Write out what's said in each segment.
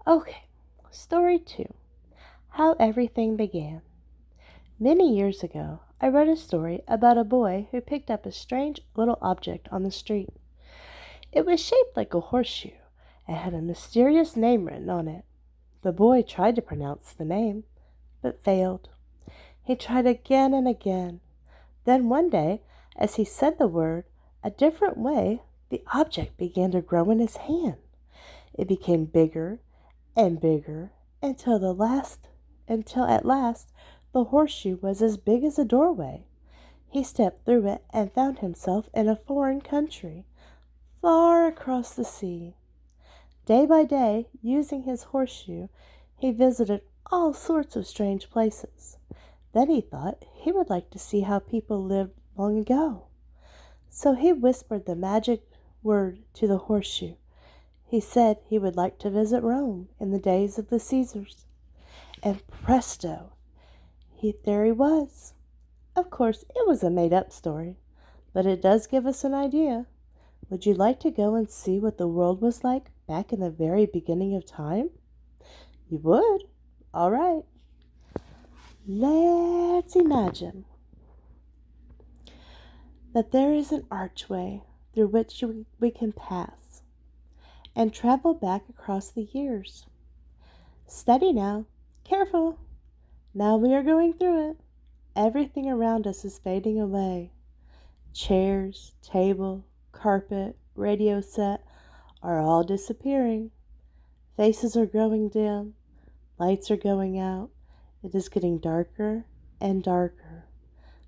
Okay, story 2, How Everything Began. Many years ago, I read a story about a boy who picked up a strange little object on the street. It was shaped like a horseshoe and had a mysterious name written on it. The boy tried to pronounce the name, but failed. He tried again and again. Then one day, as he said the word a different way, the object began to grow in his hand. It became bigger and bigger until at last the horseshoe was as big as a doorway. He stepped through it and found himself in a foreign country, far across the sea. Day by day, using his horseshoe, he visited all sorts of strange places. Then he thought he would like to see how people lived long ago. So he whispered the magic word to the horseshoe. He said he would like to visit Rome in the days of the Caesars. And presto, there he was. Of course, it was a made-up story, but it does give us an idea. Would you like to go and see what the world was like back in the very beginning of time? You would? All right. Let's imagine that there is an archway through which we can pass and travel back across the years. Steady now. Careful. Now we are going through it. Everything around us is fading away. Chairs, table, carpet, radio set are all disappearing. Faces are growing dim. Lights are going out. It is getting darker and darker.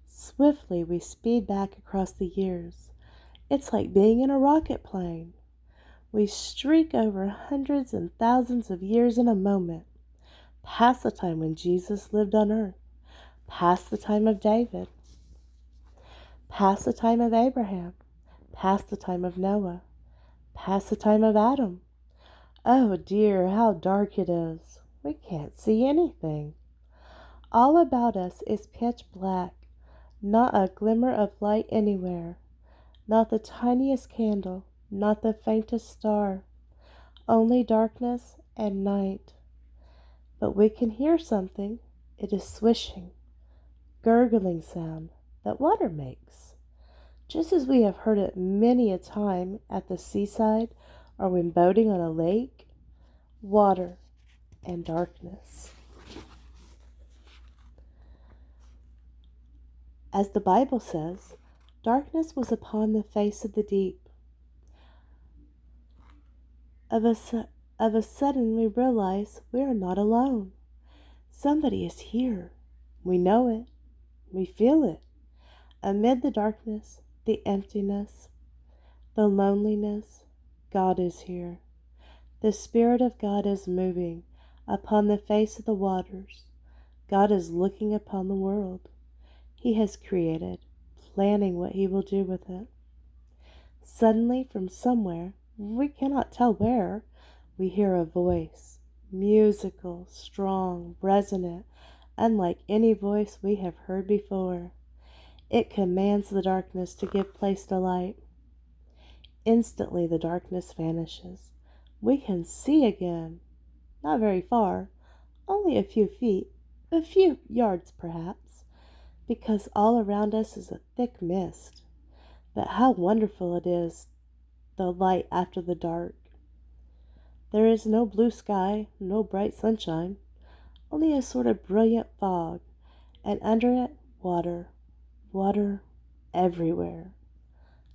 Swiftly we speed back across the years. It's like being in a rocket plane. We streak over hundreds and thousands of years in a moment. Past the time when Jesus lived on earth. Past the time of David. Past the time of Abraham. Past the time of Noah. Past the time of Adam. Oh dear, how dark it is. We can't see anything. All about us is pitch black. Not a glimmer of light anywhere. Not the tiniest candle. Not the faintest star. Only darkness and night. But we can hear something. It is swishing, gurgling sound that water makes. Just as we have heard it many a time at the seaside or when boating on a lake. Water and darkness. As the Bible says, darkness was upon the face of the deep. Of a sudden we realize we are not alone. Somebody is here. We know it. We feel it. Amid the darkness, the emptiness, the loneliness, God is here. The Spirit of God is moving upon the face of the waters. God is looking upon the world. He has created, planning what He will do with it. Suddenly, from somewhere, we cannot tell where, we hear a voice, musical, strong, resonant, unlike any voice we have heard before. It commands the darkness to give place to light. Instantly the darkness vanishes. We can see again. Not very far, only a few feet, a few yards perhaps, because all around us is a thick mist. But how wonderful it is, the light after the dark. There is no blue sky, no bright sunshine, only a sort of brilliant fog, and under it, water, water everywhere.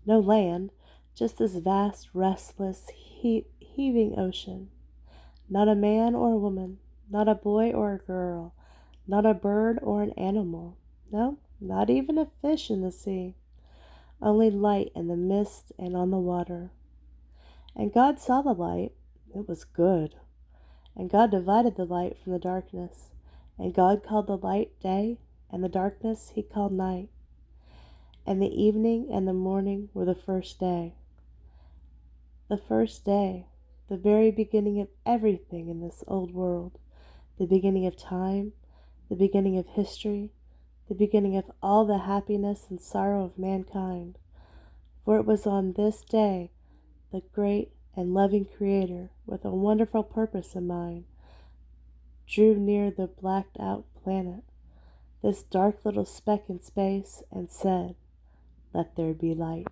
No land, just this vast, restless, heaving ocean. Not a man or a woman, not a boy or a girl, not a bird or an animal. No, not even a fish in the sea. Only light in the mist and on the water. And God saw the light. It was good. And God divided the light from the darkness. And God called the light day, and the darkness He called night. And the evening and the morning were the first day. The first day, the very beginning of everything in this old world, the beginning of time, the beginning of history, the beginning of all the happiness and sorrow of mankind. For it was on this day the great and loving Creator with a wonderful purpose in mind drew near the blacked out planet, this dark little speck in space, and said, "Let there be light."